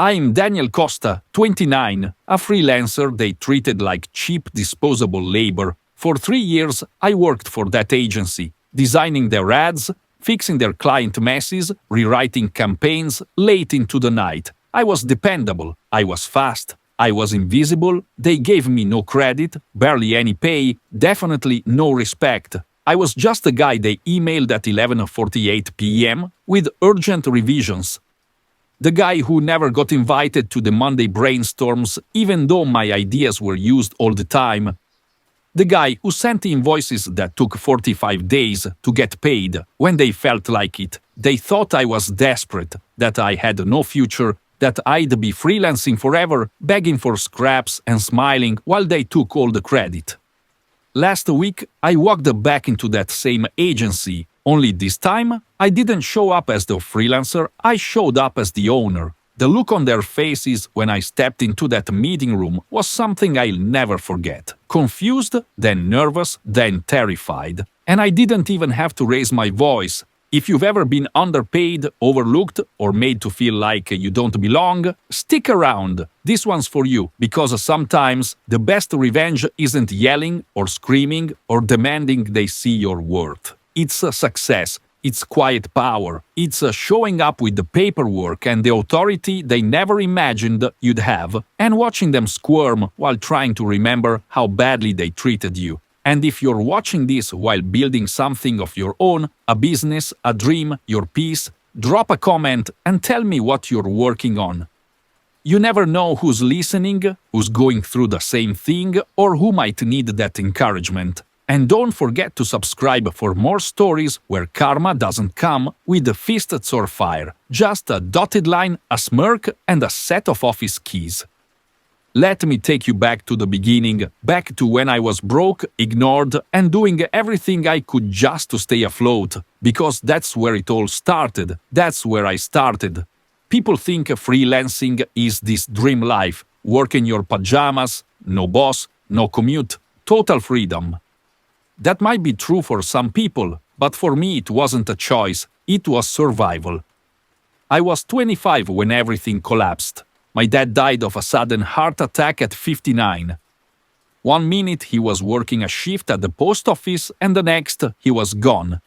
I'm Daniel Costa, 29, a freelancer they treated like cheap disposable labor. For 3 years, I worked for that agency, designing their ads, fixing their client messes, rewriting campaigns late into the night. I was dependable, I was fast, I was invisible, they gave me no credit, barely any pay, definitely no respect. I was just a guy they emailed at 11:48 p.m. with urgent revisions. The guy who never got invited to the Monday brainstorms even though my ideas were used all the time. The guy who sent invoices that took 45 days to get paid when they felt like it. They thought I was desperate, that I had no future, that I'd be freelancing forever, begging for scraps and smiling while they took all the credit. Last week, I walked back into that same agency, only this time, I didn't show up as the freelancer, I showed up as the owner. The look on their faces when I stepped into that meeting room was something I'll never forget. Confused, then nervous, then terrified. And I didn't even have to raise my voice. If you've ever been underpaid, overlooked, or made to feel like you don't belong, stick around. This one's for you, because sometimes the best revenge isn't yelling or screaming or demanding they see your worth. It's a success. It's quiet power. It's showing up with the paperwork and the authority they never imagined you'd have, and watching them squirm while trying to remember how badly they treated you. And if you're watching this while building something of your own, a business, a dream, your piece, drop a comment and tell me what you're working on. You never know who's listening, who's going through the same thing, or who might need that encouragement. And don't forget to subscribe for more stories where karma doesn't come with fists or fire, just a dotted line, a smirk, and a set of office keys. Let me take you back to the beginning, back to when I was broke, ignored, and doing everything I could just to stay afloat, because that's where it all started, that's where I started. People think freelancing is this dream life, work in your pajamas, no boss, no commute, total freedom. That might be true for some people, but for me it wasn't a choice, it was survival. I was 25 when everything collapsed. My dad died of a sudden heart attack at 59. One minute he was working a shift at the post office and the next he was gone.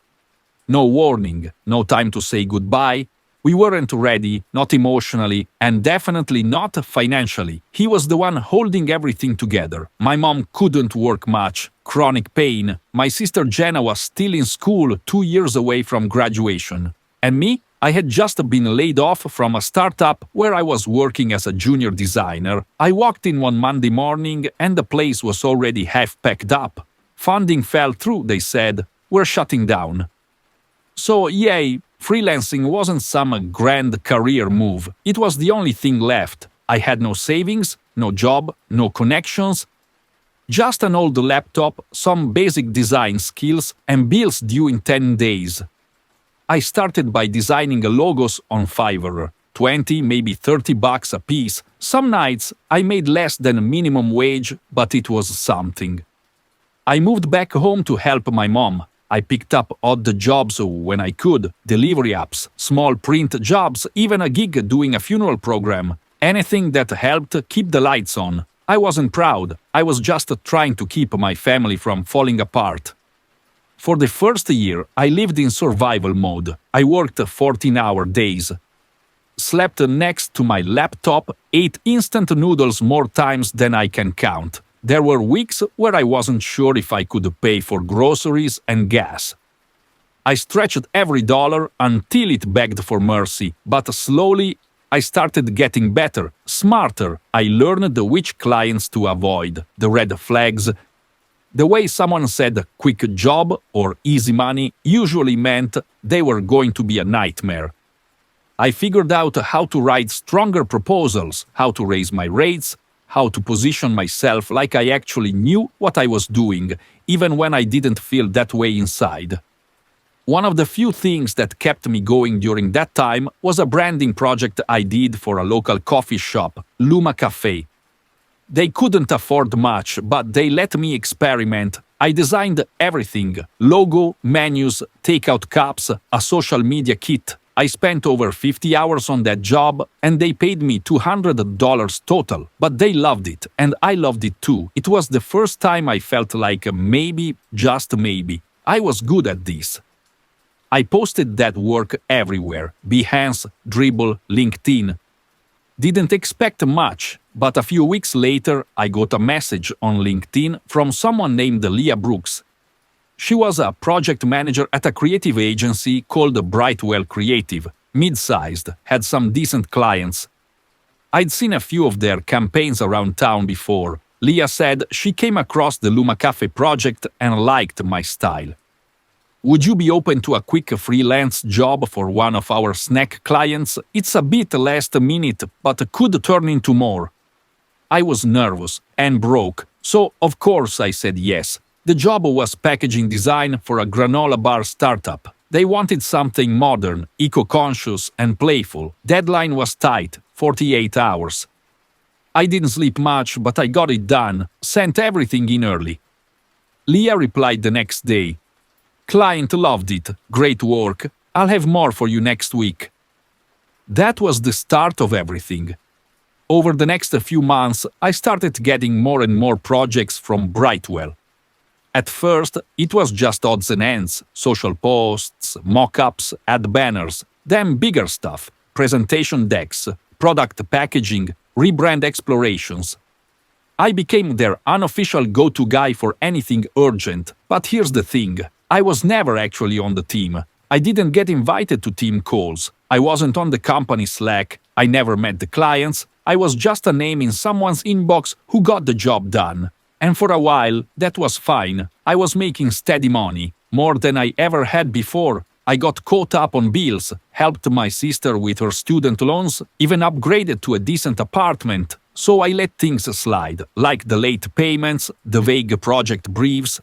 No warning, no time to say goodbye. We weren't ready, not emotionally, and definitely not financially. He was the one holding everything together. My mom couldn't work much, chronic pain. My sister Jenna was still in school 2 years away from graduation. And me? I had just been laid off from a startup where I was working as a junior designer. I walked in one Monday morning and the place was already half packed up. Funding fell through, they said. We're shutting down. So, yay, freelancing wasn't some grand career move. It was the only thing left. I had no savings, no job, no connections. Just an old laptop, some basic design skills, and bills due in 10 days. I started by designing logos on Fiverr, 20, maybe $30 a piece. Some nights I made less than minimum wage, but it was something. I moved back home to help my mom. I picked up odd jobs when I could, delivery apps, small print jobs, even a gig doing a funeral program. Anything that helped keep the lights on. I wasn't proud, I was just trying to keep my family from falling apart. For the first year, I lived in survival mode. I worked 14-hour days. Slept next to my laptop, ate instant noodles more times than I can count. There were weeks where I wasn't sure if I could pay for groceries and gas. I stretched every dollar until it begged for mercy, but slowly I started getting better, smarter. I learned which clients to avoid, the red flags. The way someone said quick job or easy money usually meant they were going to be a nightmare. I figured out how to write stronger proposals, how to raise my rates, how to position myself like I actually knew what I was doing, even when I didn't feel that way inside. One of the few things that kept me going during that time was a branding project I did for a local coffee shop, Luma Cafe. They couldn't afford much, but they let me experiment. I designed everything: logo, menus, takeout cups, a social media kit. I spent over 50 hours on that job and they paid me $200 total, but they loved it and I loved it too. It was the first time I felt like maybe, just maybe, I was good at this. I posted that work everywhere, Behance, Dribbble, LinkedIn. Didn't expect much, but a few weeks later I got a message on LinkedIn from someone named Leah Brooks. She was a project manager at a creative agency called Brightwell Creative, mid-sized, had some decent clients. I'd seen a few of their campaigns around town before. Leah said she came across the Luma Cafe project and liked my style. Would you be open to a quick freelance job for one of our snack clients? It's a bit last minute, but could turn into more. I was nervous and broke, so of course I said yes. The job was packaging design for a granola bar startup. They wanted something modern, eco-conscious, and playful. Deadline was tight, 48 hours. I didn't sleep much, but I got it done, sent everything in early. Leah replied the next day. Client loved it, great work, I'll have more for you next week. That was the start of everything. Over the next few months, I started getting more and more projects from Brightwell. At first, it was just odds and ends, social posts, mock-ups, ad banners, then bigger stuff, presentation decks, product packaging, rebrand explorations. I became their unofficial go-to guy for anything urgent, but here's the thing. I was never actually on the team. I didn't get invited to team calls. I wasn't on the company Slack. I never met the clients. I was just a name in someone's inbox who got the job done. And for a while, that was fine. I was making steady money, more than I ever had before. I got caught up on bills, helped my sister with her student loans, even upgraded to a decent apartment. So I let things slide, like the late payments, the vague project briefs.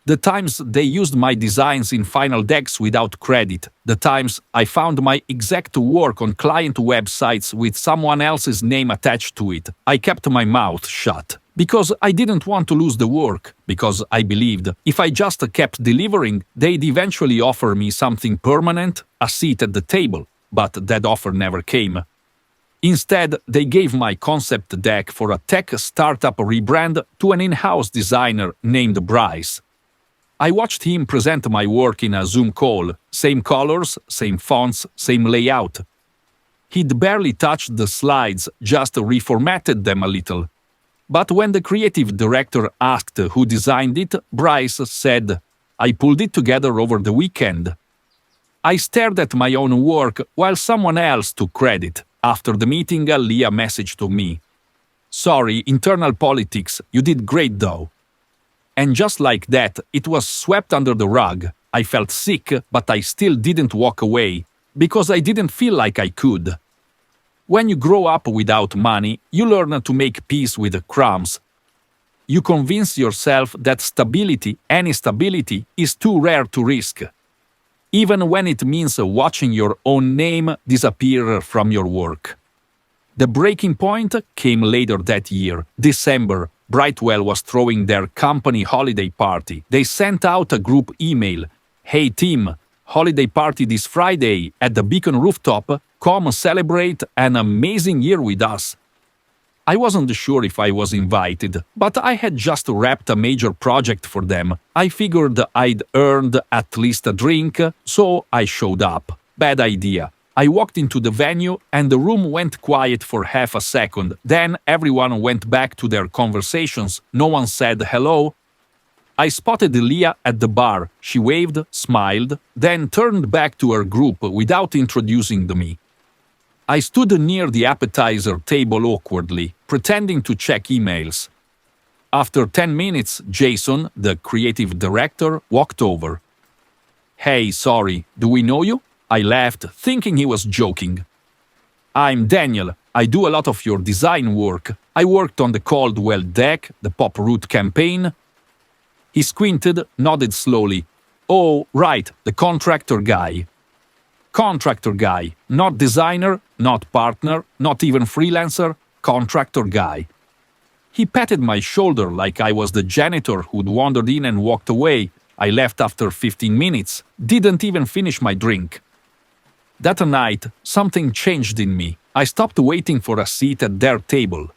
The times they used my designs in final decks without credit. The times I found my exact work on client websites with someone else's name attached to it. I kept my mouth shut. Because I didn't want to lose the work. Because I believed if I just kept delivering, they'd eventually offer me something permanent, a seat at the table. But that offer never came. Instead, they gave my concept deck for a tech startup rebrand to an in-house designer named Bryce. I watched him present my work in a Zoom call, same colors, same fonts, same layout. He'd barely touched the slides, just reformatted them a little. But when the creative director asked who designed it, Bryce said, "I pulled it together over the weekend." I stared at my own work while someone else took credit. After the meeting, Leah messaged me. "Sorry, internal politics, you did great though." And just like that, it was swept under the rug. I felt sick, but I still didn't walk away, because I didn't feel like I could. When you grow up without money, you learn to make peace with the crumbs. You convince yourself that stability, any stability, is too rare to risk. Even when it means watching your own name disappear from your work. The breaking point came later that year, December. Brightwell was throwing their company holiday party. They sent out a group email. "Hey team, holiday party this Friday at the Beacon rooftop. Come celebrate an amazing year with us." I wasn't sure if I was invited, but I had just wrapped a major project for them. I figured I'd earned at least a drink, so I showed up. Bad idea. I walked into the venue and the room went quiet for half a second. Then everyone went back to their conversations. No one said hello. I spotted Leah at the bar. She waved, smiled, then turned back to her group without introducing me. I stood near the appetizer table awkwardly, pretending to check emails. After 10 minutes, Jason, the creative director, walked over. "Hey, sorry, do we know you?" I laughed, thinking he was joking. "I'm Daniel. I do a lot of your design work. I worked on the Caldwell deck, the Pop Root campaign." He squinted, nodded slowly. "Oh, right, the contractor guy." Contractor guy, not designer, not partner, not even freelancer, contractor guy. He patted my shoulder like I was the janitor who'd wandered in and walked away. I left after 15 minutes, didn't even finish my drink. That night, something changed in me. I stopped waiting for a seat at their table,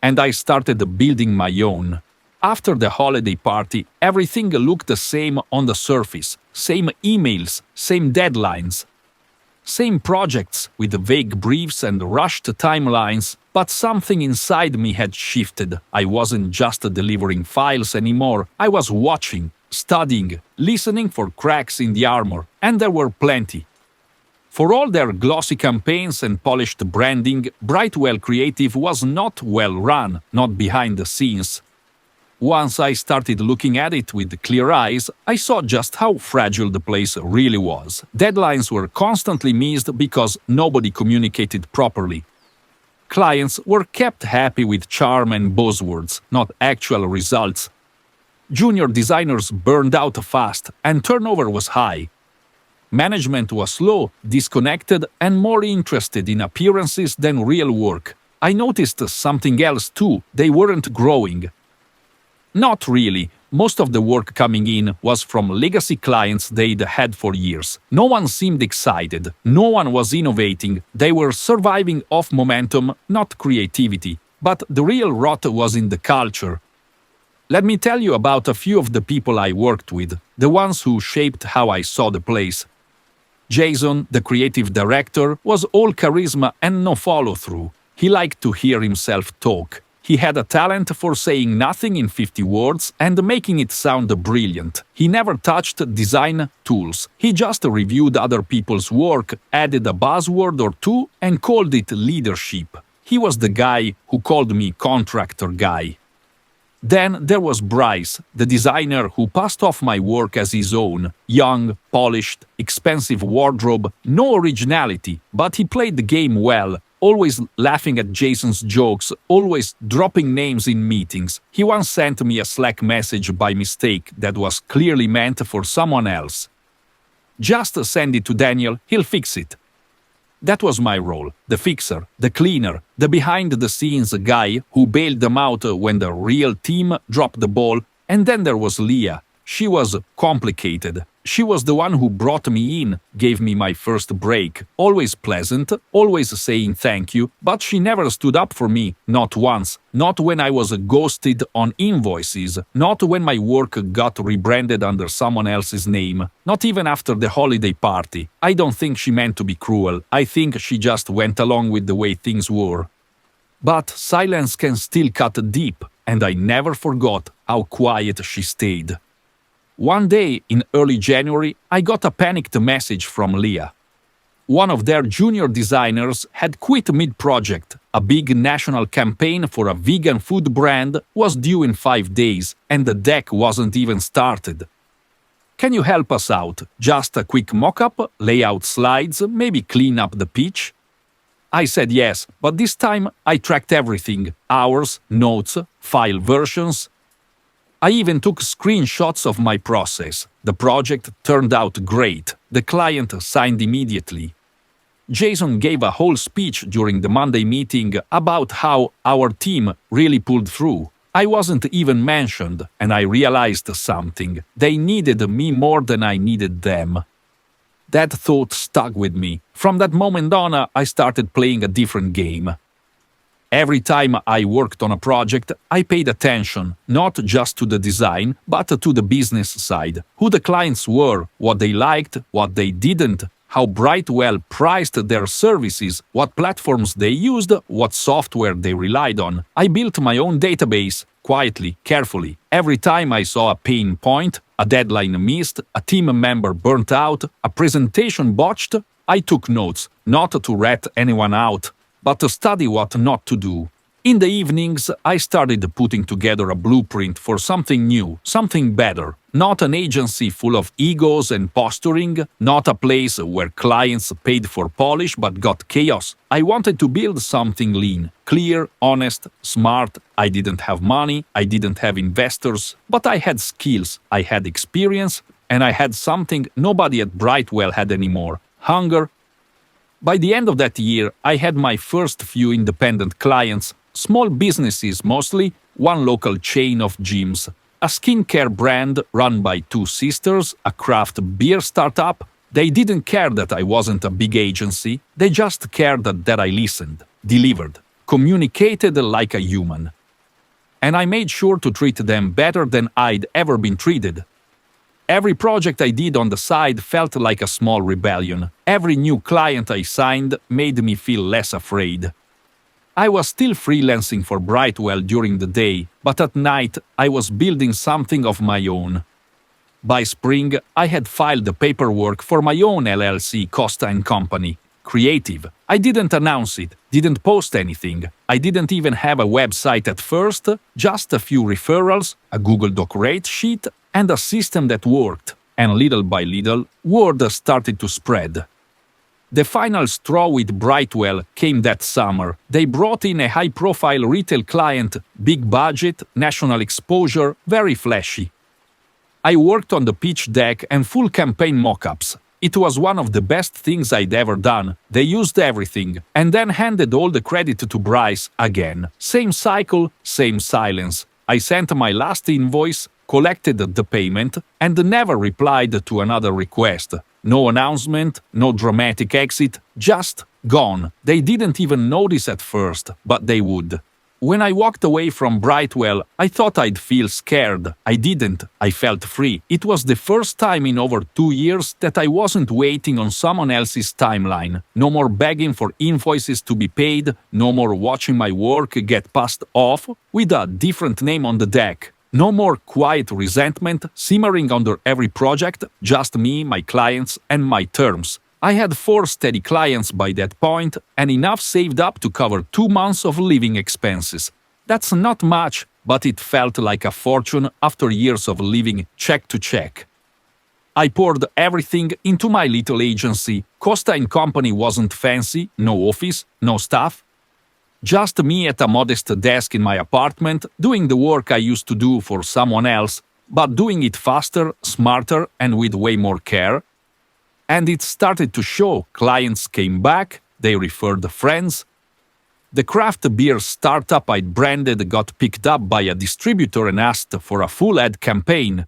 and I started building my own. After the holiday party, everything looked the same on the surface. Same emails, same deadlines, same projects with vague briefs and rushed timelines, but something inside me had shifted. I wasn't just delivering files anymore. I was watching, studying, listening for cracks in the armor, and there were plenty. For all their glossy campaigns and polished branding, Brightwell Creative was not well run, not behind the scenes. Once I started looking at it with clear eyes, I saw just how fragile the place really was. Deadlines were constantly missed because nobody communicated properly. Clients were kept happy with charm and buzzwords, not actual results. Junior designers burned out fast, and turnover was high. Management was slow, disconnected, and more interested in appearances than real work. I noticed something else too. They weren't growing. Not really. Most of the work coming in was from legacy clients they'd had for years. No one seemed excited. No one was innovating. They were surviving off momentum, not creativity. But the real rot was in the culture. Let me tell you about a few of the people I worked with, the ones who shaped how I saw the place. Jason, the creative director, was all charisma and no follow-through. He liked to hear himself talk. He had a talent for saying nothing in 50 words and making it sound brilliant. He never touched design tools. He just reviewed other people's work, added a buzzword or two, and called it leadership. He was the guy who called me contractor guy. Then there was Bryce, the designer who passed off my work as his own. Young, polished, expensive wardrobe, no originality, but he played the game well, always laughing at Jason's jokes, always dropping names in meetings. He once sent me a Slack message by mistake that was clearly meant for someone else. Just send it to Daniel, he'll fix it. That was my role, the fixer, the cleaner, the behind-the-scenes guy who bailed them out when the real team dropped the ball. And then there was Leah. She was complicated. She was the one who brought me in, gave me my first break. Always pleasant, always saying thank you, but she never stood up for me, not once. Not when I was ghosted on invoices, not when my work got rebranded under someone else's name, not even after the holiday party. I don't think she meant to be cruel. I think she just went along with the way things were. But silence can still cut deep, and I never forgot how quiet she stayed. One day, in early January, I got a panicked message from Leah. One of their junior designers had quit mid-project. A big national campaign for a vegan food brand was due in 5 days, and the deck wasn't even started. Can you help us out? Just a quick mock-up, lay out slides, maybe clean up the pitch? I said yes, but this time I tracked everything: hours, notes, file versions. I even took screenshots of my process. The project turned out great. The client signed immediately. Jason gave a whole speech during the Monday meeting about how our team really pulled through. I wasn't even mentioned, and I realized something. They needed me more than I needed them. That thought stuck with me. From that moment on, I started playing a different game. Every time I worked on a project, I paid attention, not just to the design, but to the business side. Who the clients were, what they liked, what they didn't, how Brightwell priced their services, what platforms they used, what software they relied on. I built my own database, quietly, carefully. Every time I saw a pain point, a deadline missed, a team member burnt out, a presentation botched, I took notes, not to rat anyone out, but to study what not to do. In the evenings, I started putting together a blueprint for something new, something better. Not an agency full of egos and posturing, not a place where clients paid for polish but got chaos. I wanted to build something lean, clear, honest, smart. I didn't have money, I didn't have investors, but I had skills, I had experience, and I had something nobody at Brightwell had anymore: hunger. By the end of that year, I had my first few independent clients, small businesses mostly, one local chain of gyms, a skincare brand run by two sisters, a craft beer startup, They didn't care that I wasn't a big agency, they just cared that I listened, delivered, communicated like a human. And I made sure to treat them better than I'd ever been treated. Every project I did on the side felt like a small rebellion. Every new client I signed made me feel less afraid. I was still freelancing for Brightwell during the day, but at night I was building something of my own. By spring, I had filed the paperwork for my own LLC, Costa & Company. Creative. I didn't announce it, didn't post anything. I didn't even have a website at first, just a few referrals, a Google Doc rate sheet, and a system that worked. And little by little, word started to spread. The final straw with Brightwell came that summer. They brought in a high-profile retail client, big budget, national exposure, very flashy. I worked on the pitch deck and full campaign mock-ups. It was one of the best things I'd ever done. They used everything, and then handed all the credit to Bryce again. Same cycle, same silence. I sent my last invoice, collected the payment, and never replied to another request. No announcement, no dramatic exit, just gone. They didn't even notice at first, but they would. When I walked away from Brightwell, I thought I'd feel scared. I didn't. I felt free. It was the first time in over 2 years that I wasn't waiting on someone else's timeline. No more begging for invoices to be paid, no more watching my work get passed off with a different name on the deck. No more quiet resentment simmering under every project, just me, my clients, and my terms. I had 4 steady clients by that point and enough saved up to cover 2 months of living expenses. That's not much, but it felt like a fortune after years of living check to check. I poured everything into my little agency. Costa & Company wasn't fancy, no office, no staff. Just me at a modest desk in my apartment, doing the work I used to do for someone else, but doing it faster, smarter, and with way more care. And it started to show. Clients came back, they referred friends. The craft beer startup I'd branded got picked up by a distributor and asked for a full ad campaign.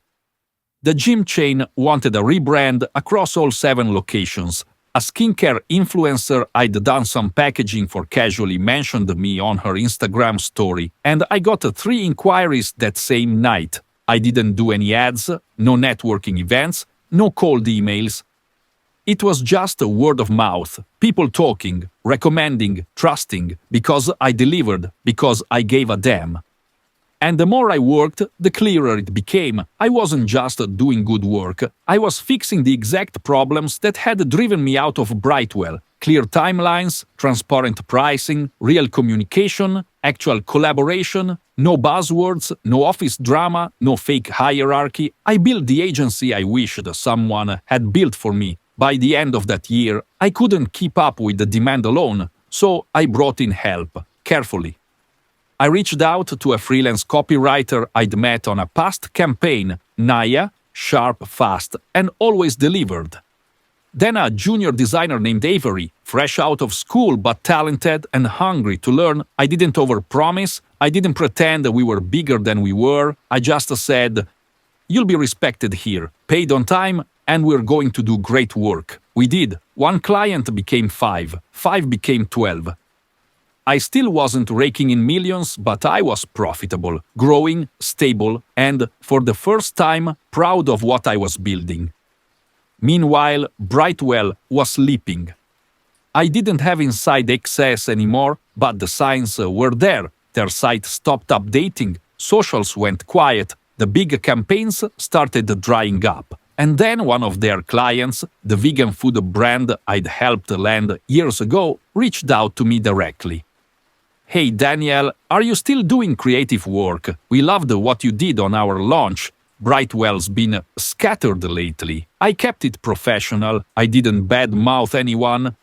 The gym chain wanted a rebrand across all 7 locations. A skincare influencer I'd done some packaging for casually mentioned me on her Instagram story, and I got 3 inquiries that same night. I didn't do any ads, no networking events, no cold emails. It was just a word of mouth, people talking, recommending, trusting, because I delivered, because I gave a damn. And the more I worked, the clearer it became. I wasn't just doing good work, I was fixing the exact problems that had driven me out of Brightwell. Clear timelines, transparent pricing, real communication, actual collaboration, no buzzwords, no office drama, no fake hierarchy. I built the agency I wished someone had built for me. By the end of that year, I couldn't keep up with the demand alone, so I brought in help, carefully. I reached out to a freelance copywriter I'd met on a past campaign, Naya, sharp, fast, and always delivered. Then a junior designer named Avery, fresh out of school but talented and hungry to learn. I didn't overpromise, I didn't pretend we were bigger than we were. I just said, "You'll be respected here, paid on time, and we're going to do great work." We did. 1 client became 5, 5 became 12. I still wasn't raking in millions, but I was profitable, growing, stable, and, for the first time, proud of what I was building. Meanwhile, Brightwell was sleeping. I didn't have inside access anymore, but the signs were there. Their site stopped updating, socials went quiet, the big campaigns started drying up. And then one of their clients, the vegan food brand I'd helped land years ago, reached out to me directly. "Hey Daniel, are you still doing creative work? We loved what you did on our launch. Brightwell's been scattered lately." I kept it professional, I didn't badmouth anyone.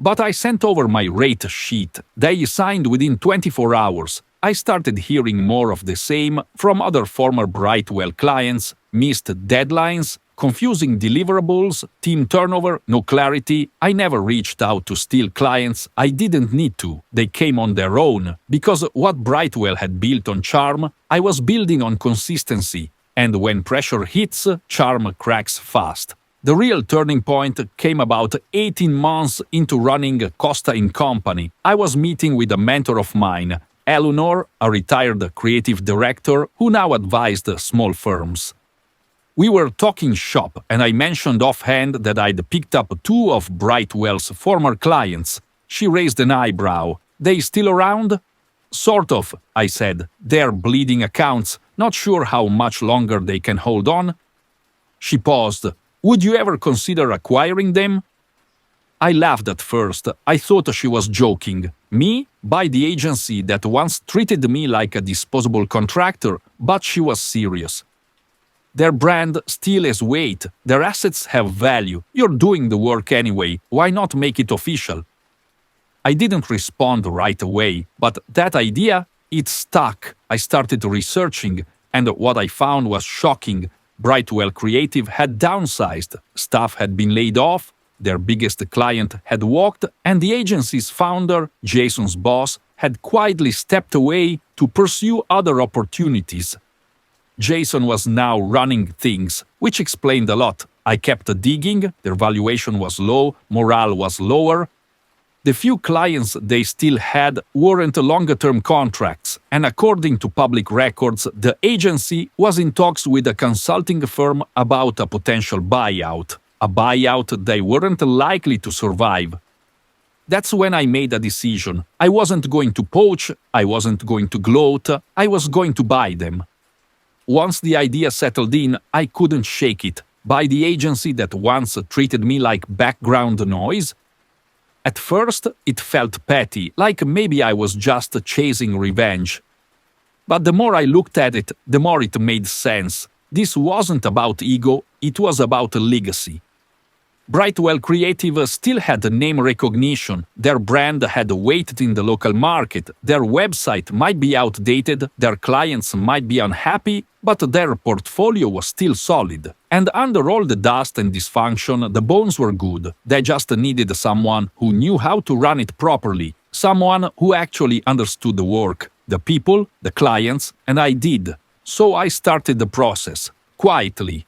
But I sent over my rate sheet. They signed within 24 hours. I started hearing more of the same from other former Brightwell clients, missed deadlines, confusing deliverables, team turnover, no clarity. I never reached out to steal clients. I didn't need to. They came on their own. Because what Brightwell had built on charm, I was building on consistency. And when pressure hits, charm cracks fast. The real turning point came about 18 months into running Costa & Company. I was meeting with a mentor of mine, Eleanor, a retired creative director who now advised small firms. We were talking shop, and I mentioned offhand that I'd picked up two of Brightwell's former clients. She raised an eyebrow. They still around? Sort of, I said. They're bleeding accounts, not sure how much longer they can hold on. She paused. Would you ever consider acquiring them? I laughed at first. I thought she was joking. Me? By the agency that once treated me like a disposable contractor, but she was serious. Their brand still has weight. Their assets have value. You're doing the work anyway. Why not make it official? I didn't respond right away, but that idea, it stuck. I started researching, and what I found was shocking. Brightwell Creative had downsized, staff had been laid off, their biggest client had walked, and the agency's founder, Jason's boss, had quietly stepped away to pursue other opportunities. Jason was now running things, which explained a lot. I kept digging, their valuation was low, morale was lower. The few clients they still had weren't longer-term contracts, and according to public records, the agency was in talks with a consulting firm about a potential buyout, a buyout they weren't likely to survive. That's when I made a decision. I wasn't going to poach, I wasn't going to gloat, I was going to buy them. Once the idea settled in, I couldn't shake it. Buy the agency that once treated me like background noise? At first, it felt petty, like maybe I was just chasing revenge. But the more I looked at it, the more it made sense. This wasn't about ego, it was about legacy. Brightwell Creative still had name recognition, their brand had weight in the local market, their website might be outdated, their clients might be unhappy, but their portfolio was still solid. And under all the dust and dysfunction, the bones were good. They just needed someone who knew how to run it properly, someone who actually understood the work, the people, the clients, and I did. So I started the process, quietly.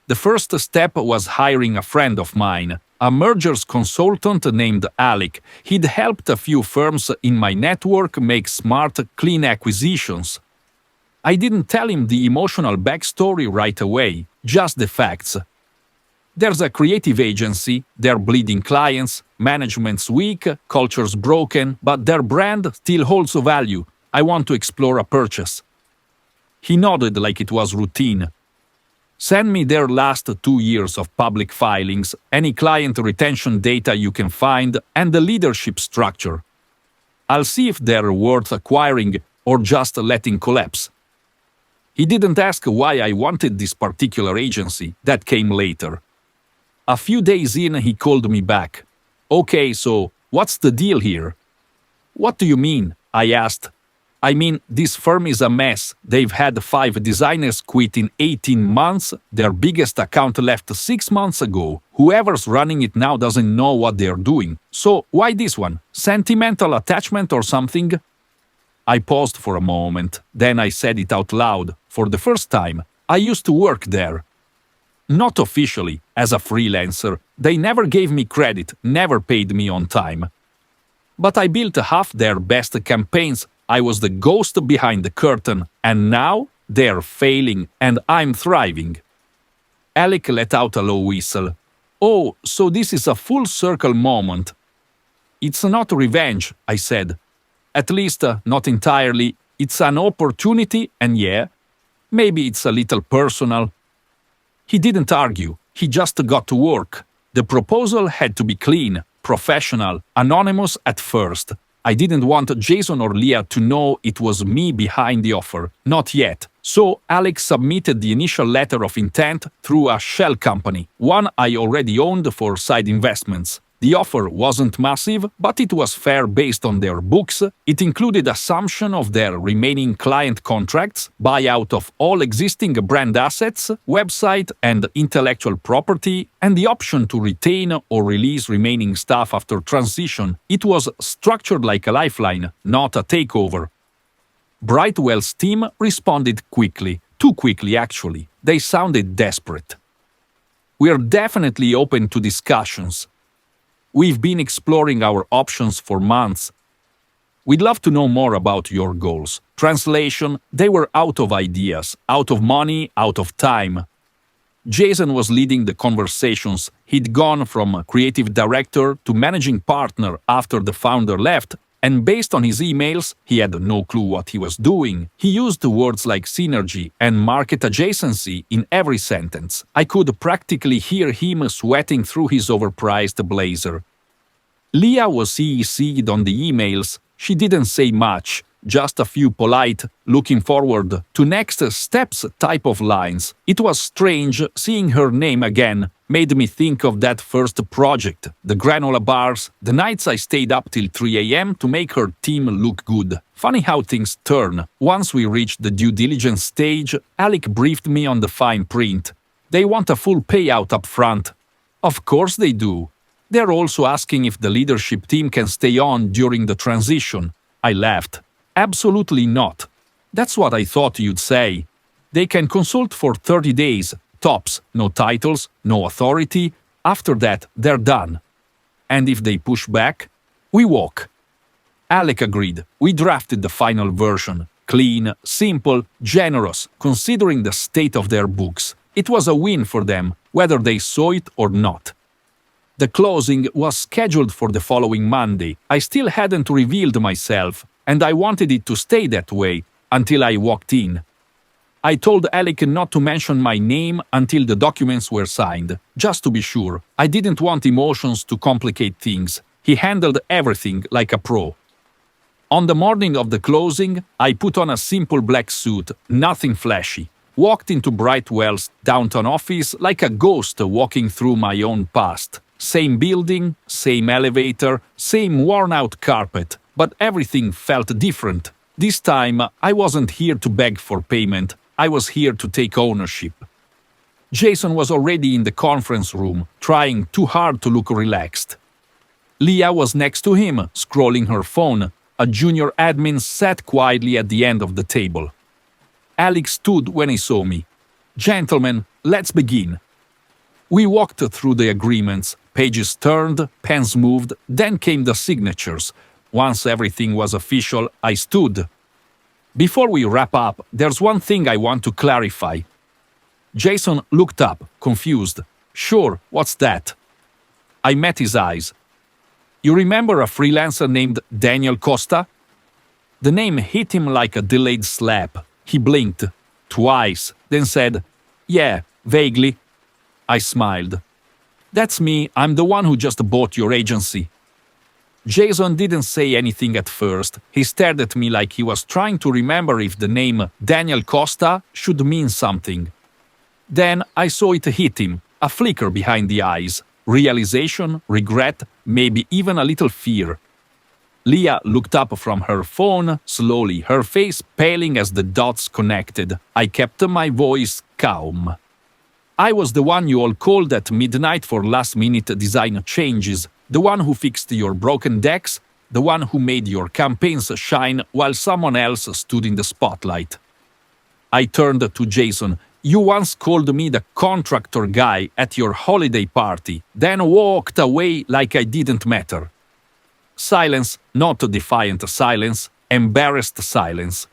The first step was hiring a friend of mine, a mergers consultant named Alec. He'd helped a few firms in my network make smart, clean acquisitions. I didn't tell him the emotional backstory right away, just the facts. There's a creative agency, they're bleeding clients, management's weak, culture's broken, but their brand still holds value. I want to explore a purchase. He nodded like it was routine. Send me their last 2 years of public filings, any client retention data you can find, and the leadership structure. I'll see if they're worth acquiring or just letting collapse. He didn't ask why I wanted this particular agency. That came later. A few days in, he called me back. Okay, so what's the deal here? What do you mean? I asked. I mean, this firm is a mess. They've had 5 designers quit in 18 months. Their biggest account left 6 months ago. Whoever's running it now doesn't know what they're doing. So why this one? Sentimental attachment or something? I paused for a moment. Then I said it out loud. For the first time, I used to work there. Not officially, as a freelancer. They never gave me credit, never paid me on time. But I built half their best campaigns. I was the ghost behind the curtain, and now they're failing and I'm thriving. Alec let out a low whistle. Oh, so this is a full circle moment. It's not revenge, I said. At least, not entirely. It's an opportunity, and yeah, maybe it's a little personal. He didn't argue. He just got to work. The proposal had to be clean, professional, anonymous at first. I didn't want Jason or Leah to know it was me behind the offer. Not yet. So Alex submitted the initial letter of intent through a shell company, one I already owned for side investments. The offer wasn't massive, but it was fair based on their books. It included assumption of their remaining client contracts, buyout of all existing brand assets, website and intellectual property, and the option to retain or release remaining staff after transition. It was structured like a lifeline, not a takeover. Brightwell's team responded quickly. Too quickly, actually. They sounded desperate. We're definitely open to discussions. We've been exploring our options for months. We'd love to know more about your goals. Translation, they were out of ideas, out of money, out of time. Jason was leading the conversations. He'd gone from a creative director to managing partner after the founder left, and based on his emails, he had no clue what he was doing. He used words like synergy and market adjacency in every sentence. I could practically hear him sweating through his overpriced blazer. Leah was CC'd on the emails. She didn't say much, just a few polite, looking forward to next steps type of lines. It was strange seeing her name again, made me think of that first project, the granola bars, the nights I stayed up till 3 a.m. to make her team look good. Funny how things turn. Once we reached the due diligence stage, Alec briefed me on the fine print. They want a full payout up front. Of course they do. They're also asking if the leadership team can stay on during the transition. I laughed. Absolutely not. That's what I thought you'd say. They can consult for 30 days, tops, no titles, no authority. After that, they're done. And if they push back, we walk. Alec agreed. We drafted the final version. Clean, simple, generous, considering the state of their books. It was a win for them, whether they saw it or not. The closing was scheduled for the following Monday. I still hadn't revealed myself, and I wanted it to stay that way until I walked in. I told Alec not to mention my name until the documents were signed, just to be sure. I didn't want emotions to complicate things. He handled everything like a pro. On the morning of the closing, I put on a simple black suit, nothing flashy. Walked into Brightwell's downtown office like a ghost walking through my own past. Same building, same elevator, same worn-out carpet, but everything felt different. This time, I wasn't here to beg for payment. I was here to take ownership. Jason was already in the conference room, trying too hard to look relaxed. Leah was next to him, scrolling her phone. A junior admin sat quietly at the end of the table. Alex stood when he saw me. "Gentlemen, let's begin." We walked through the agreements. Pages turned, pens moved, then came the signatures. Once everything was official, I stood. "Before we wrap up, there's one thing I want to clarify." Jason looked up, confused. "Sure, what's that?" I met his eyes. "You remember a freelancer named Daniel Costa?" The name hit him like a delayed slap. He blinked twice, then said, "Yeah, vaguely." I smiled. "That's me. I'm the one who just bought your agency." Jason didn't say anything at first. He stared at me like he was trying to remember if the name Daniel Costa should mean something. Then I saw it hit him, a flicker behind the eyes. Realization, regret, maybe even a little fear. Leah looked up from her phone, slowly, her face paling as the dots connected. I kept my voice calm. "I was the one you all called at midnight for last-minute design changes, the one who fixed your broken decks, the one who made your campaigns shine while someone else stood in the spotlight." I turned to Jason. "You once called me the contractor guy at your holiday party, then walked away like I didn't matter." Silence, not defiant silence, embarrassed silence.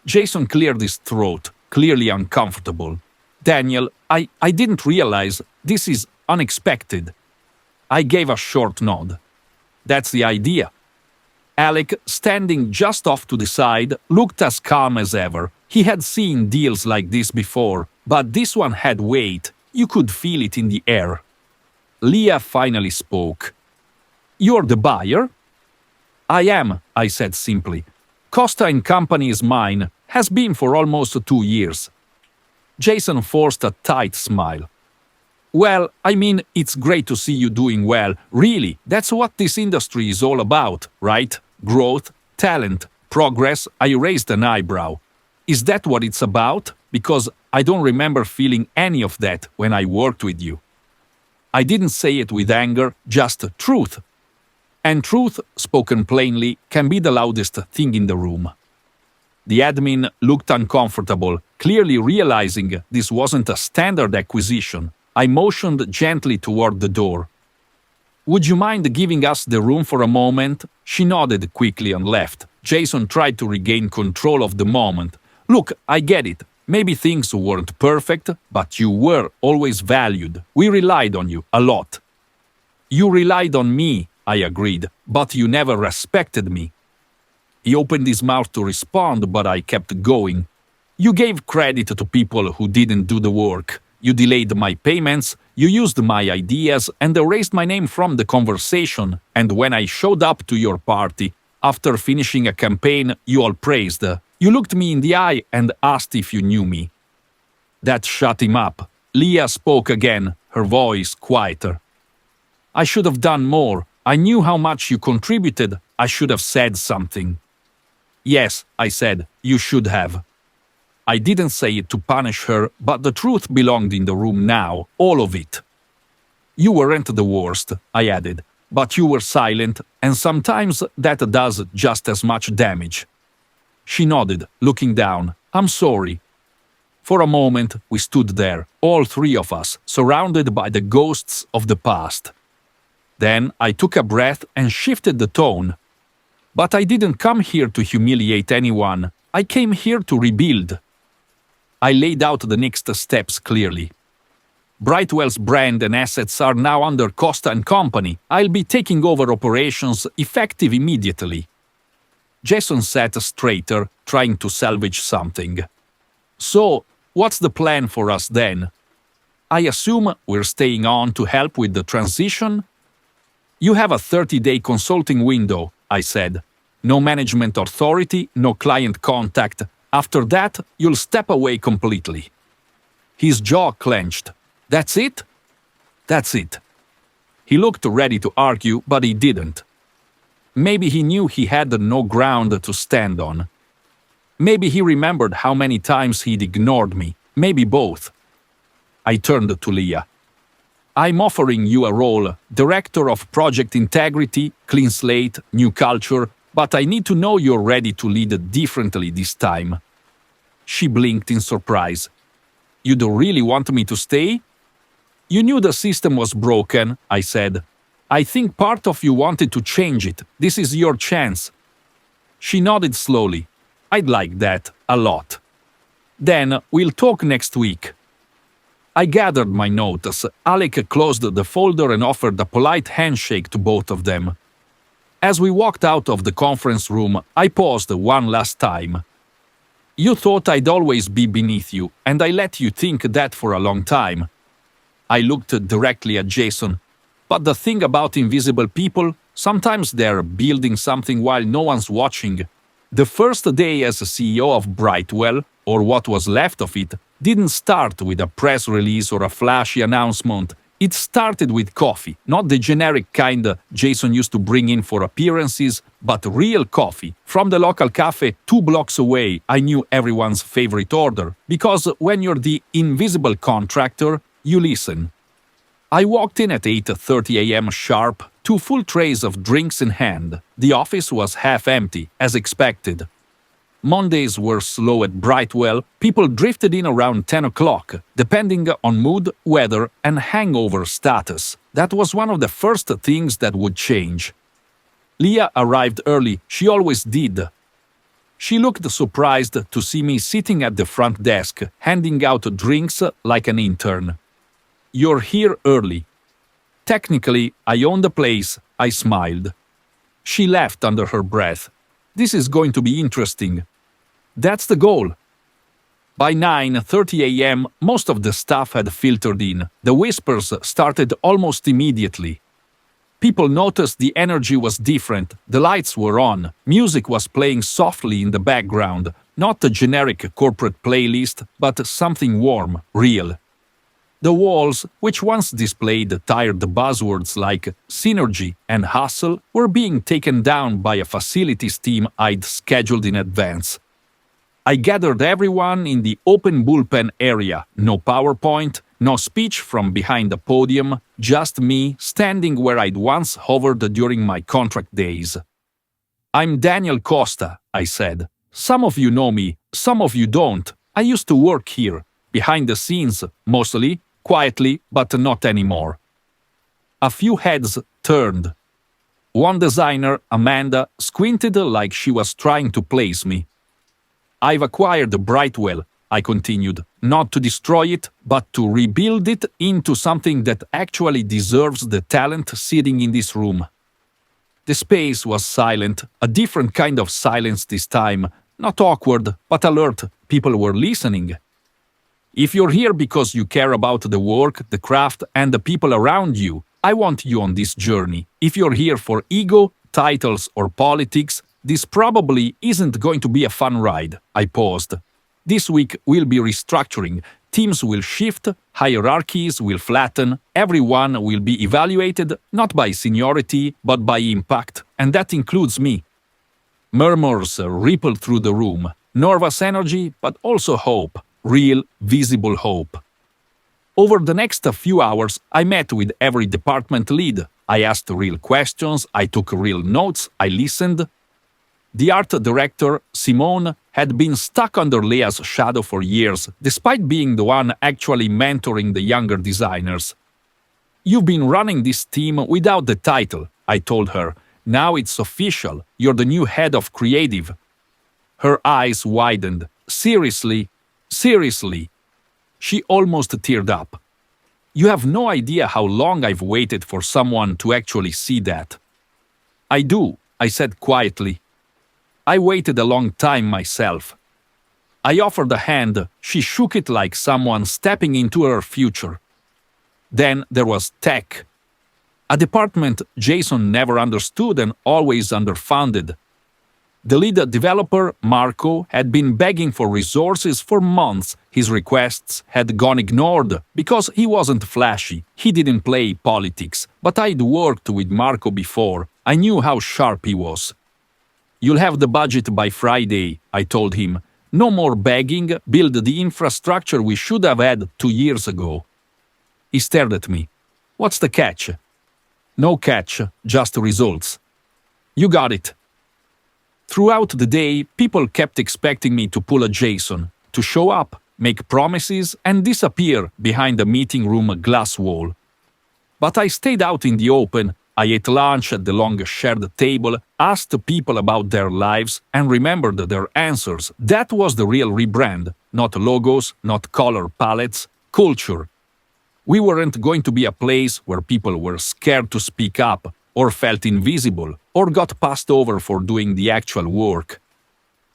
Jason cleared his throat, clearly uncomfortable. "Daniel, I didn't realize. This is unexpected." I gave a short nod. "That's the idea." Alec, standing just off to the side, looked as calm as ever. He had seen deals like this before, but this one had weight. You could feel it in the air. Leah finally spoke. "You're the buyer?" "I am," I said simply. "Costa & Company is mine. Has been for almost 2 years." Jason forced a tight smile. "Well, I mean, it's great to see you doing well. Really, that's what this industry is all about, right? Growth, talent, progress." I raised an eyebrow. "Is that what it's about? Because I don't remember feeling any of that when I worked with you." I didn't say it with anger, just truth. And truth, spoken plainly, can be the loudest thing in the room. The admin looked uncomfortable, clearly realizing this wasn't a standard acquisition. I motioned gently toward the door. Would you mind giving us the room for a moment? She nodded quickly and left. Jason tried to regain control of the moment. Look, I get it. Maybe things weren't perfect, but you were always valued. We relied on you a lot. You relied on me, I agreed, but you never respected me. He opened his mouth to respond, but I kept going. You gave credit to people who didn't do the work. You delayed my payments, you used my ideas and erased my name from the conversation, and when I showed up to your party, after finishing a campaign you all praised, you looked me in the eye and asked if you knew me. That shut him up. Leah spoke again, her voice quieter. I should have done more. I knew how much you contributed. I should have said something. Yes, I said, you should have. I didn't say it to punish her, but the truth belonged in the room now, all of it. You weren't the worst, I added, but you were silent, and sometimes that does just as much damage. She nodded, looking down. I'm sorry. For a moment, we stood there, all three of us, surrounded by the ghosts of the past. Then I took a breath and shifted the tone. But I didn't come here to humiliate anyone. I came here to rebuild. I laid out the next steps clearly. Brightwell's brand and assets are now under Costa & Company. I'll be taking over operations effective immediately. Jason sat straighter, trying to salvage something. So, what's the plan for us then? I assume we're staying on to help with the transition? You have a 30-day consulting window, I said. No management authority, no client contact. After that, you'll step away completely. His jaw clenched. That's it? That's it. He looked ready to argue, but he didn't. Maybe he knew he had no ground to stand on. Maybe he remembered how many times he'd ignored me. Maybe both. I turned to Leah. I'm offering you a role, Director of Project Integrity, clean slate, new culture, but I need to know you're ready to lead differently this time. She blinked in surprise. You don't really want me to stay? You knew the system was broken, I said. I think part of you wanted to change it. This is your chance. She nodded slowly. I'd like that, a lot. Then we'll talk next week. I gathered my notes. Alec closed the folder and offered a polite handshake to both of them. As we walked out of the conference room, I paused one last time. You thought I'd always be beneath you, and I let you think that for a long time. I looked directly at Jason. But the thing about invisible people, sometimes they're building something while no one's watching. The first day as CEO of Brightwell, or what was left of it, didn't start with a press release or a flashy announcement. It started with coffee, not the generic kind Jason used to bring in for appearances, but real coffee. From the local cafe 2 blocks away, I knew everyone's favorite order, because when you're the invisible contractor, you listen. I walked in at 8:30 a.m. sharp, 2 full trays of drinks in hand. The office was half empty, as expected. Mondays were slow at Brightwell. People drifted in around 10 o'clock, depending on mood, weather, and hangover status. That was one of the first things that would change. Leah arrived early. She always did. She looked surprised to see me sitting at the front desk, handing out drinks like an intern. You're here early. Technically, I own the place, I smiled. She laughed under her breath. This is going to be interesting. That's the goal. By 9:30 a.m., most of the staff had filtered in. The whispers started almost immediately. People noticed the energy was different, the lights were on, music was playing softly in the background, not a generic corporate playlist, but something warm, real. The walls, which once displayed tired buzzwords like synergy and hustle, were being taken down by a facilities team I'd scheduled in advance. I gathered everyone in the open bullpen area, no PowerPoint, no speech from behind the podium, just me standing where I'd once hovered during my contract days. I'm Daniel Costa, I said. Some of you know me, some of you don't. I used to work here, behind the scenes, mostly, quietly, but not anymore. A few heads turned. One designer, Amanda, squinted like she was trying to place me. I've acquired Brightwell, I continued, not to destroy it, but to rebuild it into something that actually deserves the talent sitting in this room. The space was silent, a different kind of silence this time, not awkward, but alert. People were listening. If you're here because you care about the work, the craft, and the people around you, I want you on this journey. If you're here for ego, titles, or politics, this probably isn't going to be a fun ride. I paused. This week we'll be restructuring. Teams will shift, hierarchies will flatten, everyone will be evaluated not by seniority but by impact, and that includes me. Murmurs rippled through the room. Nervous energy, but also hope. Real, visible hope. Over the next few hours, I met with every department lead. I asked real questions, I took real notes, I listened. The art director, Simone, had been stuck under Lea's shadow for years, despite being the one actually mentoring the younger designers. You've been running this team without the title, I told her. Now it's official, you're the new head of creative. Her eyes widened. Seriously? Seriously? She almost teared up. You have no idea how long I've waited for someone to actually see that. I do, I said quietly. I waited a long time myself. I offered a hand, she shook it like someone stepping into her future. Then there was tech. A department Jason never understood and always underfunded. The lead developer, Marco, had been begging for resources for months. His requests had gone ignored because he wasn't flashy. He didn't play politics. But I'd worked with Marco before. I knew how sharp he was. You'll have the budget by Friday, I told him. No more begging, build the infrastructure we should have had 2 years ago. He stared at me. What's the catch? No catch, just results. You got it. Throughout the day, people kept expecting me to pull a Jason, to show up, make promises, and disappear behind the meeting room glass wall. But I stayed out in the open. I ate lunch at the long shared table, asked people about their lives, and remembered their answers. That was the real rebrand. Not logos, not color palettes, culture. We weren't going to be a place where people were scared to speak up, or felt invisible, or got passed over for doing the actual work.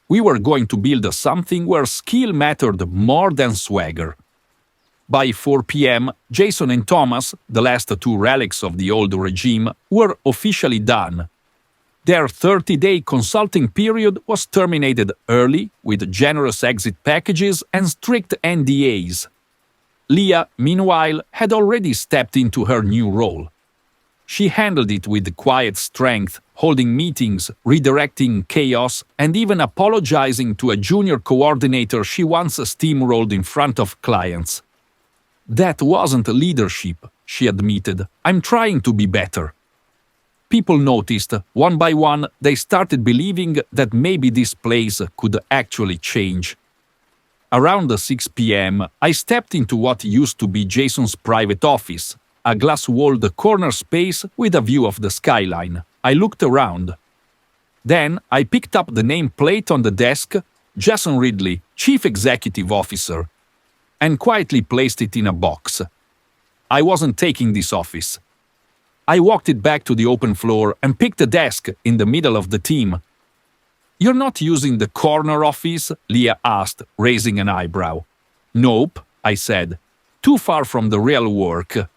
We were going to build something where skill mattered more than swagger. By 4 p.m., Jason and Thomas, the last 2 relics of the old regime, were officially done. Their 30-day consulting period was terminated early with generous exit packages and strict NDAs. Lea, meanwhile, had already stepped into her new role. She handled it with quiet strength, holding meetings, redirecting chaos, and even apologizing to a junior coordinator she once steamrolled in front of clients. That wasn't leadership, she admitted. I'm trying to be better. People noticed. One by one, they started believing that maybe this place could actually change. Around 6 p.m., I stepped into what used to be Jason's private office, a glass-walled corner space with a view of the skyline. I looked around. Then I picked up the nameplate on the desk, Jason Ridley, Chief Executive Officer, and quietly placed it in a box. I wasn't taking this office. I walked it back to the open floor and picked a desk in the middle of the team. You're not using the corner office? Lea asked, raising an eyebrow. Nope, I said. Too far from the real work.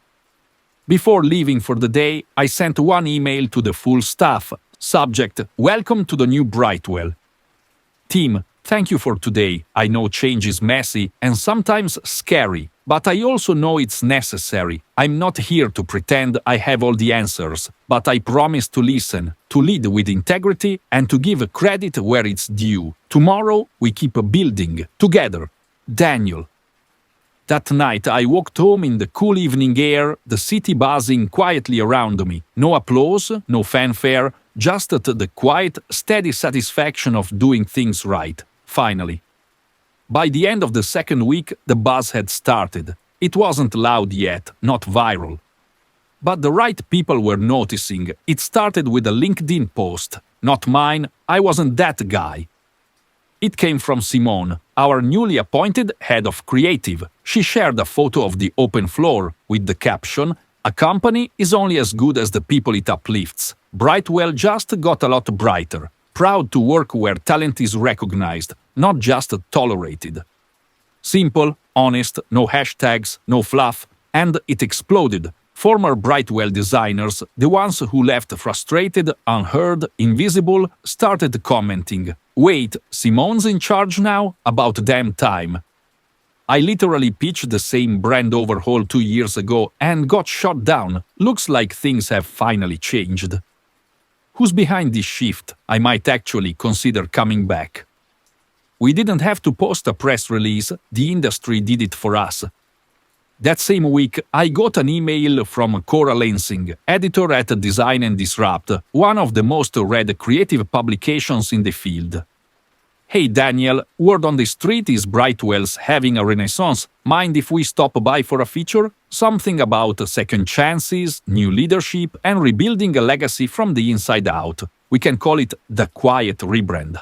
Before leaving for the day, I sent one email to the full staff. Subject, Welcome to the new Brightwell. Team, thank you for today. I know change is messy and sometimes scary, but I also know it's necessary. I'm not here to pretend I have all the answers, but I promise to listen, to lead with integrity, and to give credit where it's due. Tomorrow, we keep building, together. Daniel. That night, I walked home in the cool evening air, the city buzzing quietly around me. No applause, no fanfare, just the quiet, steady satisfaction of doing things right, finally. By the end of the second week, the buzz had started. It wasn't loud yet, not viral. But the right people were noticing. It started with a LinkedIn post. Not mine, I wasn't that guy. It came from Simone, our newly appointed head of creative. She shared a photo of the open floor with the caption, "A company is only as good as the people it uplifts. Brightwell just got a lot brighter. Proud to work where talent is recognized, not just tolerated." Simple, honest, no hashtags, no fluff, and it exploded. Former Brightwell designers, the ones who left frustrated, unheard, invisible, started commenting, "Wait, Simone's in charge now? About damn time." I literally pitched the same brand overhaul 2 years ago and got shot down. Looks like things have finally changed. Who's behind this shift? I might actually consider coming back. We didn't have to post a press release, the industry did it for us. That same week, I got an email from Cora Lansing, editor at Design and Disrupt, one of the most read creative publications in the field. "Hey Daniel, word on the street is Brightwell's having a renaissance. Mind if we stop by for a feature? Something about second chances, new leadership, and rebuilding a legacy from the inside out. We can call it the quiet rebrand."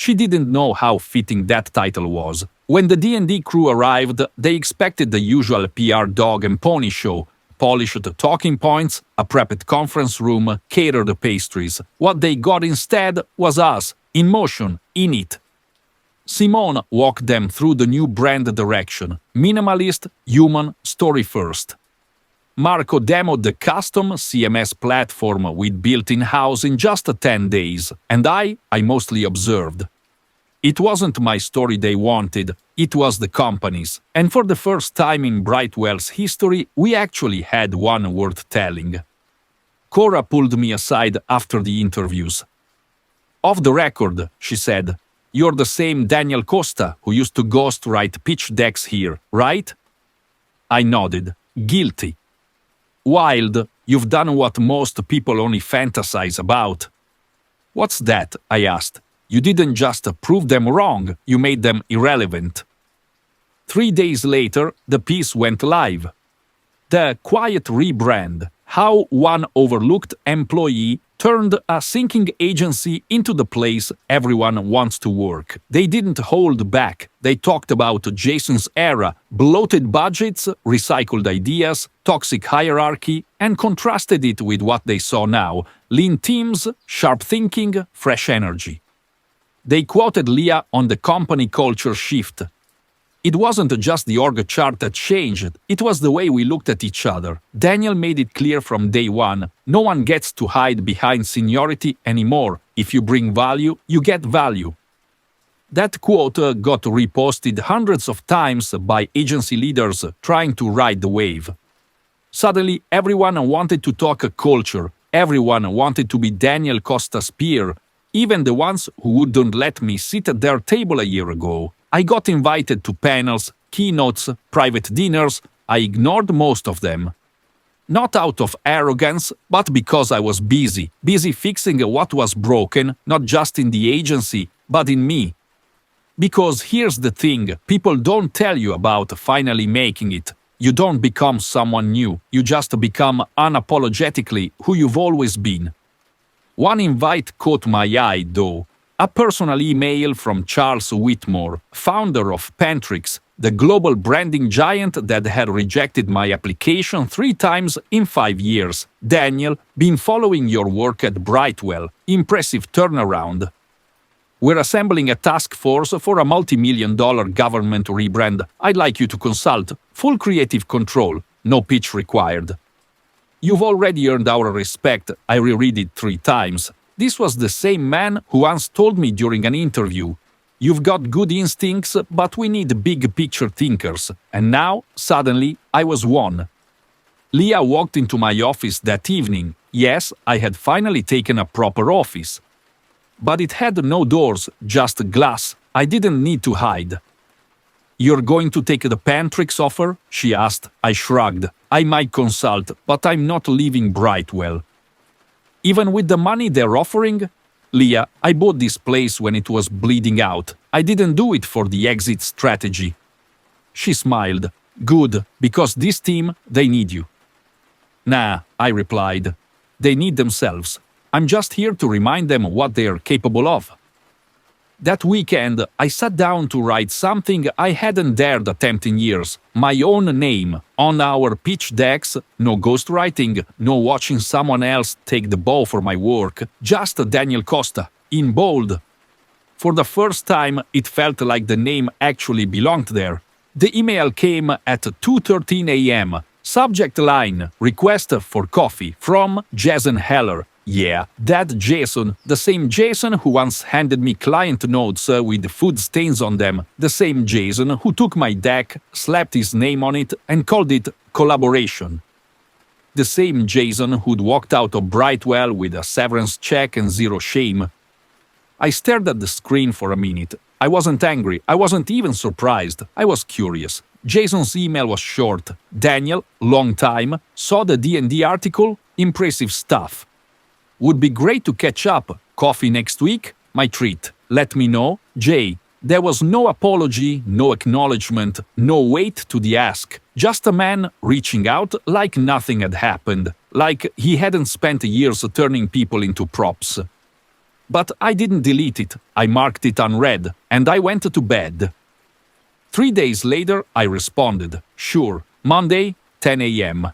She didn't know how fitting that title was. When the D&D crew arrived, they expected the usual PR dog and pony show, polished talking points, a prepped conference room, catered pastries. What they got instead was us, in motion, in it. Simone walked them through the new brand direction, minimalist, human, story first. Marco demoed the custom CMS platform we'd built in-house in just 10 days, and I mostly observed. It wasn't my story they wanted, it was the company's, and for the first time in Brightwell's history, we actually had one worth telling. Cora pulled me aside after the interviews. "Off the record," she said, "you're the same Daniel Costa who used to ghostwrite pitch decks here, right?" I nodded, guilty. "Wild, you've done what most people only fantasize about." "What's that?" I asked. "You didn't just prove them wrong, you made them irrelevant." 3 days later, the piece went live. The quiet rebrand, how one overlooked employee turned a sinking agency into the place everyone wants to work. They didn't hold back. They talked about Jason's era, bloated budgets, recycled ideas, toxic hierarchy, and contrasted it with what they saw now: lean teams, sharp thinking, fresh energy. They quoted Leah on the company culture shift. "It wasn't just the org chart that changed, it was the way we looked at each other. Daniel made it clear from day one, no one gets to hide behind seniority anymore. If you bring value, you get value." That quote got reposted hundreds of times by agency leaders trying to ride the wave. Suddenly, everyone wanted to talk culture. Everyone wanted to be Daniel Costa's peer, even the ones who wouldn't let me sit at their table a year ago. I got invited to panels, keynotes, private dinners. I ignored most of them. Not out of arrogance, but because I was busy fixing what was broken, not just in the agency, but in me. Because here's the thing, people don't tell you about finally making it. You don't become someone new, you just become unapologetically who you've always been. One invite caught my eye, though. A personal email from Charles Whitmore, founder of Pentrix, the global branding giant that had rejected my application 3 times in 5 years. "Daniel, been following your work at Brightwell. Impressive turnaround. We're assembling a task force for a multi-million-dollar government rebrand. I'd like you to consult. Full creative control. No pitch required." "You've already earned our respect." I reread it 3 times. This was the same man who once told me during an interview, "You've got good instincts, but we need big-picture thinkers." And now, suddenly, I was one. Leah walked into my office that evening. Yes, I had finally taken a proper office. But it had no doors, just glass. I didn't need to hide. "You're going to take the Pentrix offer?" she asked. I shrugged. "I might consult, but I'm not leaving Brightwell." "Even with the money they're offering?" "Leah, I bought this place when it was bleeding out. I didn't do it for the exit strategy." She smiled. Good, because this team, they need you. Nah, I replied. They need themselves. I'm just here to remind them what they're capable of. That weekend, I sat down to write something I hadn't dared attempt in years. My own name on our pitch decks, no ghostwriting, no watching someone else take the ball for my work, just Daniel Costa, in bold. For the first time, it felt like the name actually belonged there. The email came at 2:13 a.m. Subject line, request for coffee from Jason Heller. Yeah, that Jason, the same Jason who once handed me client notes with food stains on them, the same Jason who took my deck, slapped his name on it, and called it collaboration. The same Jason who'd walked out of Brightwell with a severance check and zero shame. I stared at the screen for a minute. I wasn't angry, I wasn't even surprised, I was curious. Jason's email was short. Daniel, long time, saw the D&D article, impressive stuff. Would be great to catch up. Coffee next week? My treat. Let me know. Jay. There was no apology, no acknowledgement, no weight to the ask. Just a man reaching out like nothing had happened, like he hadn't spent years turning people into props. But I didn't delete it. I marked it unread, and I went to bed. 3 days later, I responded. Sure. Monday, 10 a.m.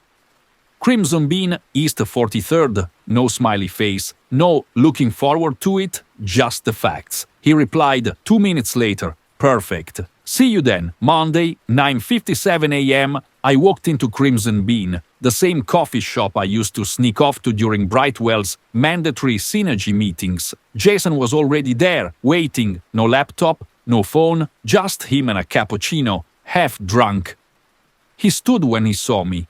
Crimson Bean, East 43rd. No smiley face. No looking forward to it. Just the facts. He replied 2 minutes later. Perfect. See you then. Monday, 9:57 a.m. I walked into Crimson Bean, the same coffee shop I used to sneak off to during Brightwell's mandatory synergy meetings. Jason was already there, waiting. No laptop, no phone, just him and a cappuccino, half drunk. He stood when he saw me.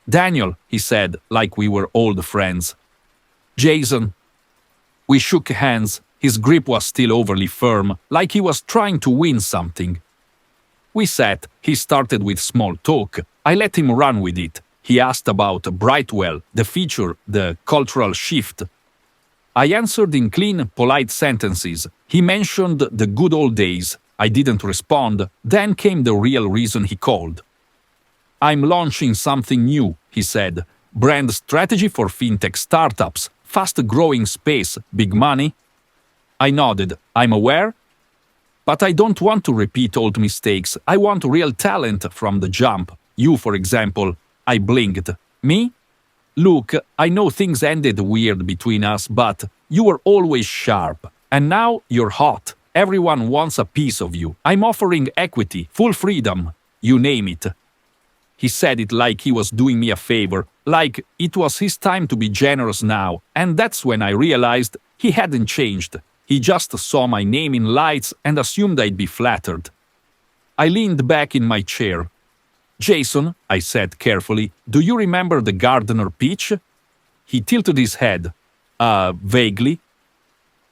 Daniel, he said, like we were old friends. Jason. We shook hands. His grip was still overly firm, like he was trying to win something. We sat. He started with small talk. I let him run with it. He asked about Brightwell, the feature, the cultural shift. I answered in clean, polite sentences. He mentioned the good old days. I didn't respond. Then came the real reason he called. I'm launching something new, he said. Brand strategy for fintech startups. Fast-growing space. Big money. I nodded. I'm aware. But I don't want to repeat old mistakes. I want real talent from the jump. You, for example. I blinked. Me? Look, I know things ended weird between us, but you were always sharp. And now you're hot. Everyone wants a piece of you. I'm offering equity, full freedom. You name it. He said it like he was doing me a favor, like it was his time to be generous now, and that's when I realized he hadn't changed. He just saw my name in lights and assumed I'd be flattered. I leaned back in my chair. Jason, I said carefully, do you remember the Gardner pitch? He tilted his head. Vaguely.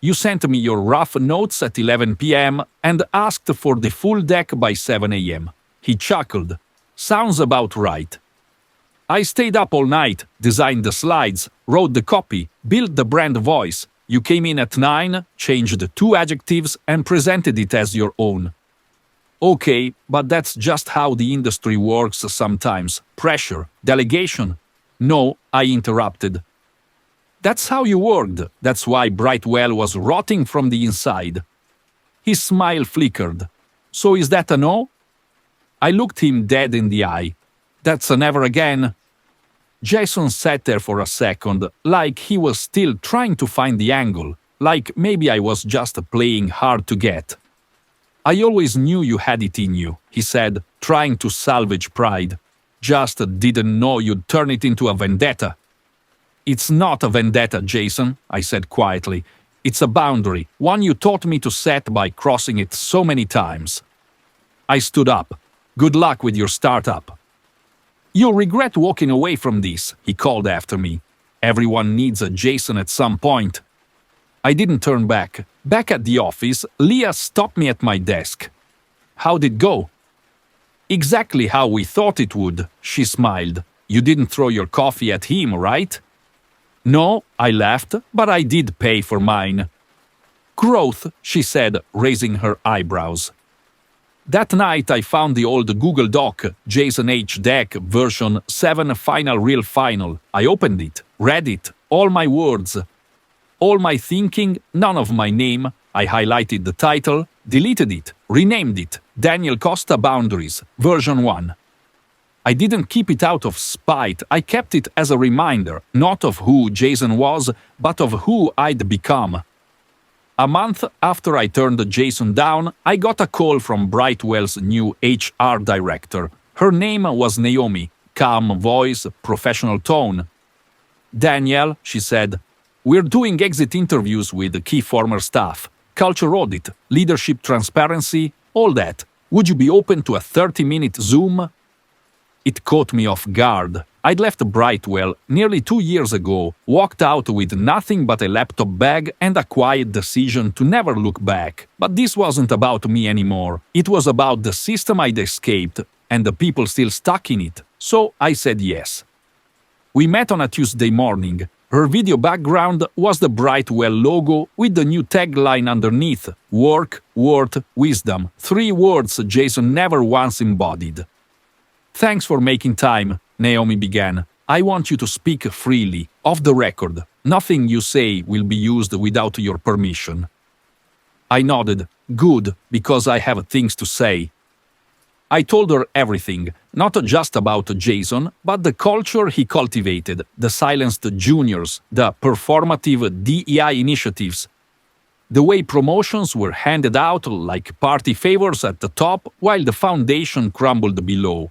You sent me your rough notes at 11 p.m. and asked for the full deck by 7 a.m. He chuckled. Sounds about right. I stayed up all night, designed the slides, wrote the copy, built the brand voice. You came in at 9, changed 2 adjectives, and presented it as your own. Okay, but that's just how the industry works sometimes. Pressure, delegation. No, I interrupted. That's how you worked. That's why Brightwell was rotting from the inside. His smile flickered. So is that a no? I looked him dead in the eye. That's a never again. Jason sat there for a second, like he was still trying to find the angle, like maybe I was just playing hard to get. I always knew you had it in you, he said, trying to salvage pride. Just didn't know you'd turn it into a vendetta. It's not a vendetta, Jason, I said quietly. It's a boundary, one you taught me to set by crossing it so many times. I stood up. Good luck with your startup. You'll regret walking away from this, he called after me. Everyone needs a Jason at some point. I didn't turn back. Back at the office, Leah stopped me at my desk. How'd it go? Exactly how we thought it would, she smiled. You didn't throw your coffee at him, right? No, I laughed, but I did pay for mine. Growth, she said, raising her eyebrows. That night I found the old Google Doc, Jason H. Deck version 7 Final Real Final. I opened it, read it, all my words, all my thinking, none of my name. I highlighted the title, deleted it, renamed it, Daniel Costa Boundaries, version 1. I didn't keep it out of spite, I kept it as a reminder, not of who Jason was, but of who I'd become. A month after I turned Jason down, I got a call from Brightwell's new HR director. Her name was Naomi, calm voice, professional tone. "Daniel," she said, "we're doing exit interviews with key former staff, culture audit, leadership transparency, all that. Would you be open to a 30-minute Zoom?" It caught me off guard. I'd left Brightwell nearly 2 years ago, walked out with nothing but a laptop bag and a quiet decision to never look back. But this wasn't about me anymore. It was about the system I'd escaped and the people still stuck in it. So I said yes. We met on a Tuesday morning. Her video background was the Brightwell logo with the new tagline underneath: work, worth, wisdom. 3 words Jason never once embodied. "Thanks for making time," Naomi began. "I want you to speak freely, off the record. Nothing you say will be used without your permission." I nodded. Good, because I have things to say. I told her everything, not just about Jason, but the culture he cultivated, the silenced juniors, the performative DEI initiatives, the way promotions were handed out like party favors at the top while the foundation crumbled below.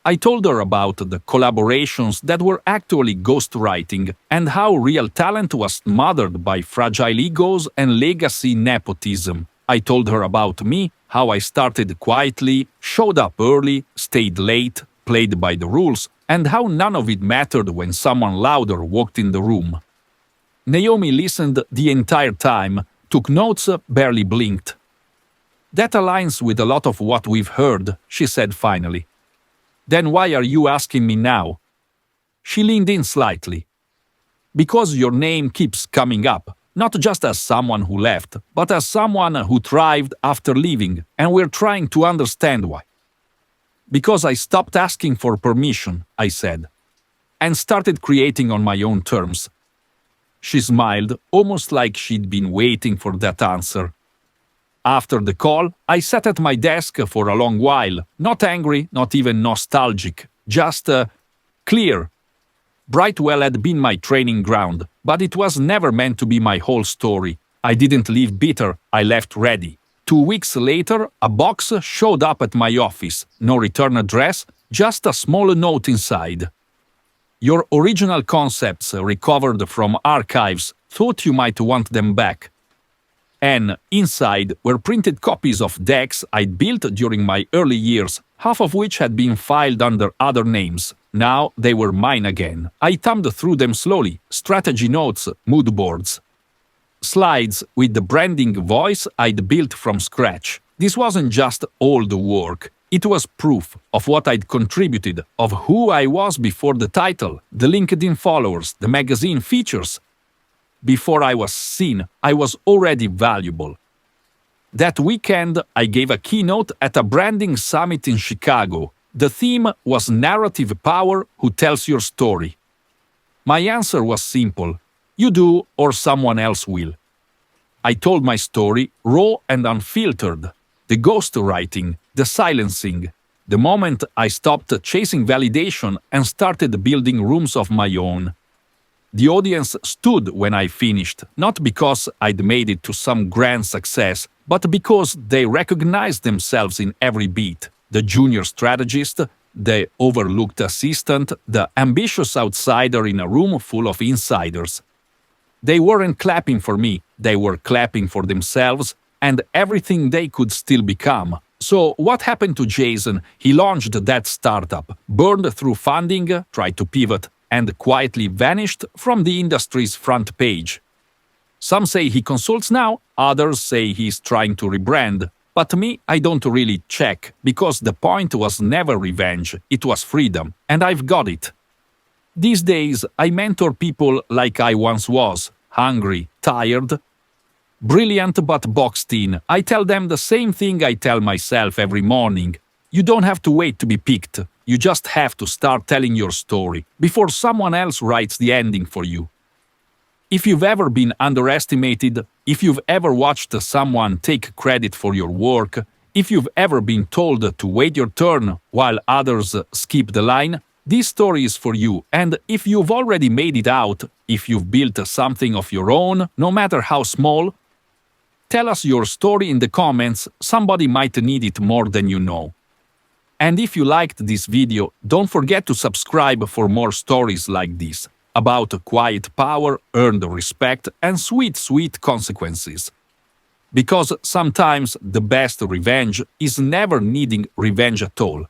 I told her about the collaborations that were actually ghostwriting and how real talent was smothered by fragile egos and legacy nepotism. I told her about me, how I started quietly, showed up early, stayed late, played by the rules, and how none of it mattered when someone louder walked in the room. Naomi listened the entire time, took notes, barely blinked. "That aligns with a lot of what we've heard," she said finally. "Then why are you asking me now?" She leaned in slightly. "Because your name keeps coming up, not just as someone who left, but as someone who thrived after leaving, and we're trying to understand why." "Because I stopped asking for permission," I said, "and started creating on my own terms." She smiled, almost like she'd been waiting for that answer. After the call, I sat at my desk for a long while, not angry, not even nostalgic, just clear. Brightwell had been my training ground, but it was never meant to be my whole story. I didn't leave bitter, I left ready. 2 weeks later, a box showed up at my office, no return address, just a small note inside. "Your original concepts recovered from archives, thought you might want them back." And inside were printed copies of decks I'd built during my early years, half of which had been filed under other names. Now they were mine again. I thumbed through them slowly, strategy notes, mood boards. Slides with the branding voice I'd built from scratch. This wasn't just old work. It was proof of what I'd contributed, of who I was before the title, the LinkedIn followers, the magazine features. Before I was seen, I was already valuable. That weekend, I gave a keynote at a branding summit in Chicago. The theme was Narrative Power: Who Tells Your Story. My answer was simple: you do, or someone else will. I told my story, raw and unfiltered. The ghostwriting, the silencing, the moment I stopped chasing validation and started building rooms of my own. The audience stood when I finished, not because I'd made it to some grand success, but because they recognized themselves in every beat. The junior strategist, the overlooked assistant, the ambitious outsider in a room full of insiders. They weren't clapping for me, they were clapping for themselves and everything they could still become. So what happened to Jason? He launched that startup, burned through funding, tried to pivot, and quietly vanished from the industry's front page. Some say he consults now, others say he's trying to rebrand. But me, I don't really check, because the point was never revenge, it was freedom, and I've got it. These days, I mentor people like I once was, hungry, tired, Brilliant but boxed in. I tell them the same thing I tell myself every morning. You don't have to wait to be picked. You just have to start telling your story before someone else writes the ending for you. If you've ever been underestimated, if you've ever watched someone take credit for your work, if you've ever been told to wait your turn while others skip the line, this story is for you. And if you've already made it out, if you've built something of your own, no matter how small, tell us your story in the comments. Somebody might need it more than you know. And if you liked this video, don't forget to subscribe for more stories like this, about quiet power, earned respect, and sweet, sweet consequences. Because sometimes the best revenge is never needing revenge at all.